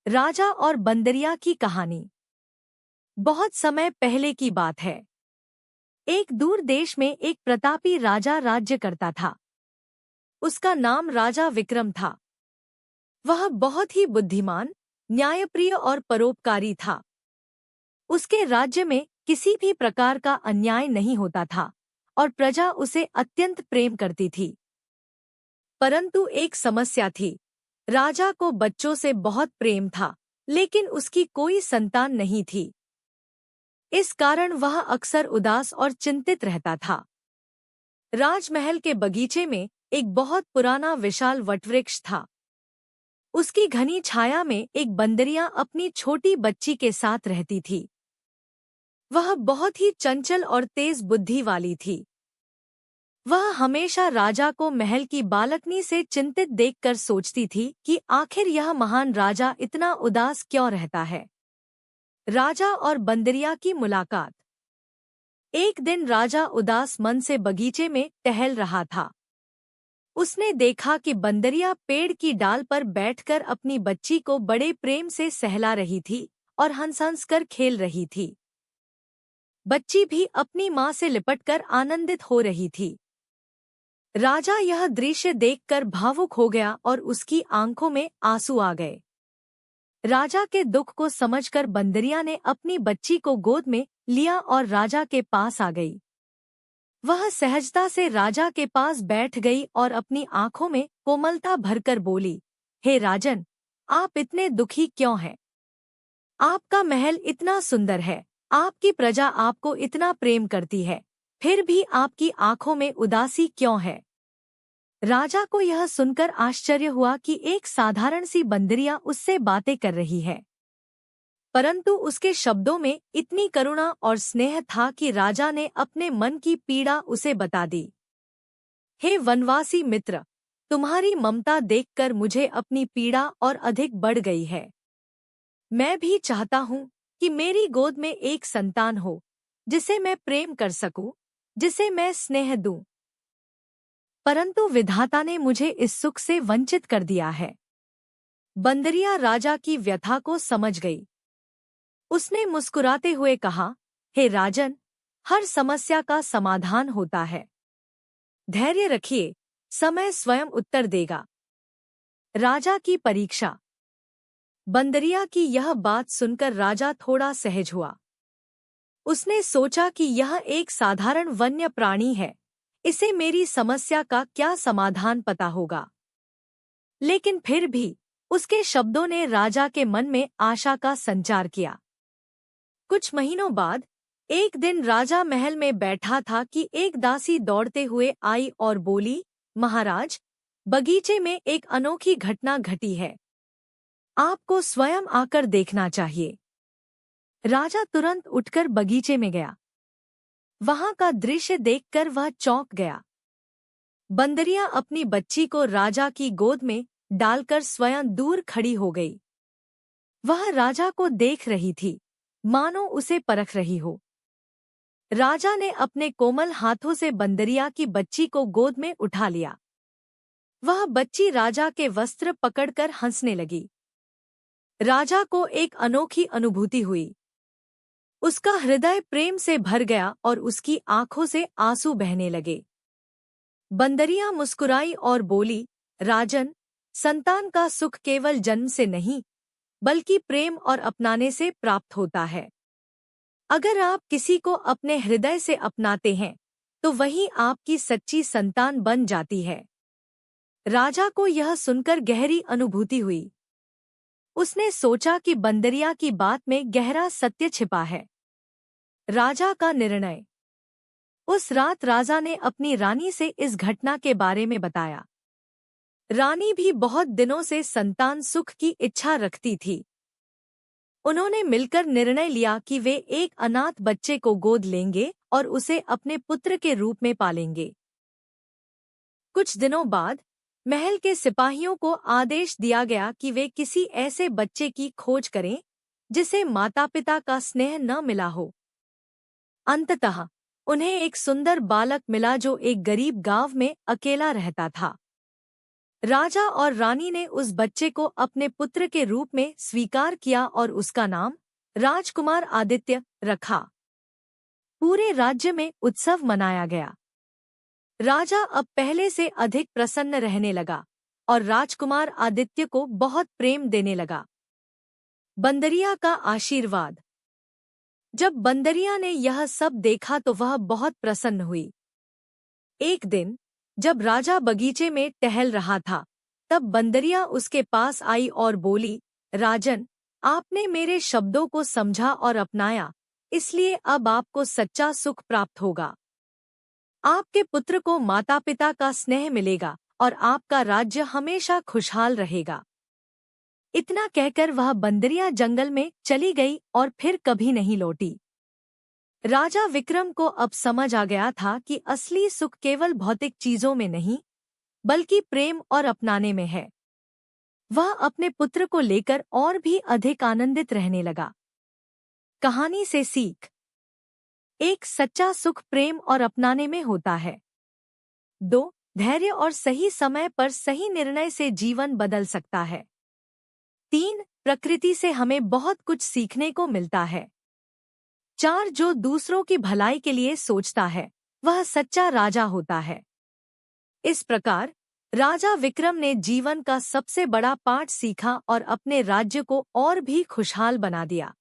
राजा और बंदरिया की कहानी। बहुत समय पहले की बात है। एक दूर देश में एक प्रतापी राजा राज्य करता था। उसका नाम राजा विक्रम था। वह बहुत ही बुद्धिमान, न्यायप्रिय और परोपकारी था। उसके राज्य में किसी भी प्रकार का अन्याय नहीं होता था और प्रजा उसे अत्यंत प्रेम करती थी। परंतु एक समस्या थी। राजा को बच्चों से बहुत प्रेम था, लेकिन उसकी कोई संतान नहीं थी। इस कारण वह अक्सर उदास और चिंतित रहता था। राजमहल के बगीचे में एक बहुत पुराना विशाल वटवृक्ष था। उसकी घनी छाया में एक बंदरिया अपनी छोटी बच्ची के साथ रहती थी। वह बहुत ही चंचल और तेज बुद्धि वाली थी। वह हमेशा राजा को महल की बालकनी से चिंतित देखकर सोचती थी कि आखिर यह महान राजा इतना उदास क्यों रहता है। राजा और बंदरिया की मुलाकात। एक दिन राजा उदास मन से बगीचे में टहल रहा था। उसने देखा कि बंदरिया पेड़ की डाल पर बैठकर अपनी बच्ची को बड़े प्रेम से सहला रही थी और हंस-हंस कर खेल रही थी। बच्ची भी अपनी माँ से लिपटकर आनंदित हो रही थी। राजा यह दृश्य देखकर भावुक हो गया और उसकी आंखों में आंसू आ गए। राजा के दुख को समझकर बंदरिया ने अपनी बच्ची को गोद में लिया और राजा के पास आ गई। वह सहजता से राजा के पास बैठ गई और अपनी आंखों में कोमलता भरकर बोली, हे राजन, आप इतने दुखी क्यों हैं? आपका महल इतना सुंदर है, आपकी प्रजा आपको इतना प्रेम करती है, फिर भी आपकी आंखों में उदासी क्यों है? राजा को यह सुनकर आश्चर्य हुआ कि एक साधारण सी बंदरिया उससे बातें कर रही है, परंतु उसके शब्दों में इतनी करुणा और स्नेह था कि राजा ने अपने मन की पीड़ा उसे बता दी। हे वनवासी मित्र, तुम्हारी ममता देखकर मुझे अपनी पीड़ा और अधिक बढ़ गई है। मैं भी चाहता हूँ कि मेरी गोद में एक संतान हो, जिसे मैं प्रेम कर सकूं, जिसे मैं स्नेह दूं। परंतु विधाता ने मुझे इस सुख से वंचित कर दिया है। बंदरिया राजा की व्यथा को समझ गई। उसने मुस्कुराते हुए कहा, हे राजन, हर समस्या का समाधान होता है। धैर्य रखिए, समय स्वयं उत्तर देगा। राजा की परीक्षा। बंदरिया की यह बात सुनकर राजा थोड़ा सहज हुआ। उसने सोचा कि यह एक साधारण वन्य प्राणी है, इसे मेरी समस्या का क्या समाधान पता होगा। लेकिन फिर भी उसके शब्दों ने राजा के मन में आशा का संचार किया। कुछ महीनों बाद एक दिन राजा महल में बैठा था कि एक दासी दौड़ते हुए आई और बोली, महाराज, बगीचे में एक अनोखी घटना घटी है। आपको स्वयं आकर देखना चाहिए। राजा तुरंत उठकर बगीचे में गया। वहां का दृश्य देखकर वह चौंक गया। बंदरिया अपनी बच्ची को राजा की गोद में डालकर स्वयं दूर खड़ी हो गई। वह राजा को देख रही थी, मानो उसे परख रही हो। राजा ने अपने कोमल हाथों से बंदरिया की बच्ची को गोद में उठा लिया। वह बच्ची राजा के वस्त्र पकड़कर हंसने लगी। राजा को एक अनोखी अनुभूति हुई। उसका हृदय प्रेम से भर गया और उसकी आंखों से आंसू बहने लगे। बंदरिया मुस्कुराई और बोली, राजन, संतान का सुख केवल जन्म से नहीं, बल्कि प्रेम और अपनाने से प्राप्त होता है। अगर आप किसी को अपने हृदय से अपनाते हैं, तो वही आपकी सच्ची संतान बन जाती है। राजा को यह सुनकर गहरी अनुभूति हुई। उसने सोचा कि बंदरिया की बात में गहरा सत्य छिपा है। राजा का निर्णय। उस रात राजा ने अपनी रानी से इस घटना के बारे में बताया। रानी भी बहुत दिनों से संतान सुख की इच्छा रखती थी। उन्होंने मिलकर निर्णय लिया कि वे एक अनाथ बच्चे को गोद लेंगे और उसे अपने पुत्र के रूप में पालेंगे। कुछ दिनों बाद महल के सिपाहियों को आदेश दिया गया कि वे किसी ऐसे बच्चे की खोज करें जिसे माता-पिता का स्नेह न मिला हो। अंततः उन्हें एक सुंदर बालक मिला जो एक गरीब गांव में अकेला रहता था। राजा और रानी ने उस बच्चे को अपने पुत्र के रूप में स्वीकार किया और उसका नाम राजकुमार आदित्य रखा। पूरे राज्य में उत्सव मनाया गया। राजा अब पहले से अधिक प्रसन्न रहने लगा और राजकुमार आदित्य को बहुत प्रेम देने लगा। बंदरिया का आशीर्वाद। जब बंदरिया ने यह सब देखा तो वह बहुत प्रसन्न हुई। एक दिन जब राजा बगीचे में टहल रहा था, तब बंदरिया उसके पास आई और बोली, राजन, आपने मेरे शब्दों को समझा और अपनाया, इसलिए अब आपको सच्चा सुख प्राप्त होगा। आपके पुत्र को माता पिता का स्नेह मिलेगा और आपका राज्य हमेशा खुशहाल रहेगा। इतना कहकर वह बंदरिया जंगल में चली गई और फिर कभी नहीं लौटी। राजा विक्रम को अब समझ आ गया था कि असली सुख केवल भौतिक चीजों में नहीं, बल्कि प्रेम और अपनाने में है। वह अपने पुत्र को लेकर और भी अधिक आनंदित रहने लगा। कहानी से सीख। एक सच्चा सुख प्रेम और अपनाने में होता है। 2. धैर्य और सही समय पर सही निर्णय से जीवन बदल सकता है। 3. प्रकृति से हमें बहुत कुछ सीखने को मिलता है। 4. जो दूसरों की भलाई के लिए सोचता है, वह सच्चा राजा होता है। इस प्रकार राजा विक्रम ने जीवन का सबसे बड़ा पाठ सीखा और अपने राज्य को और भी खुशहाल बना दिया।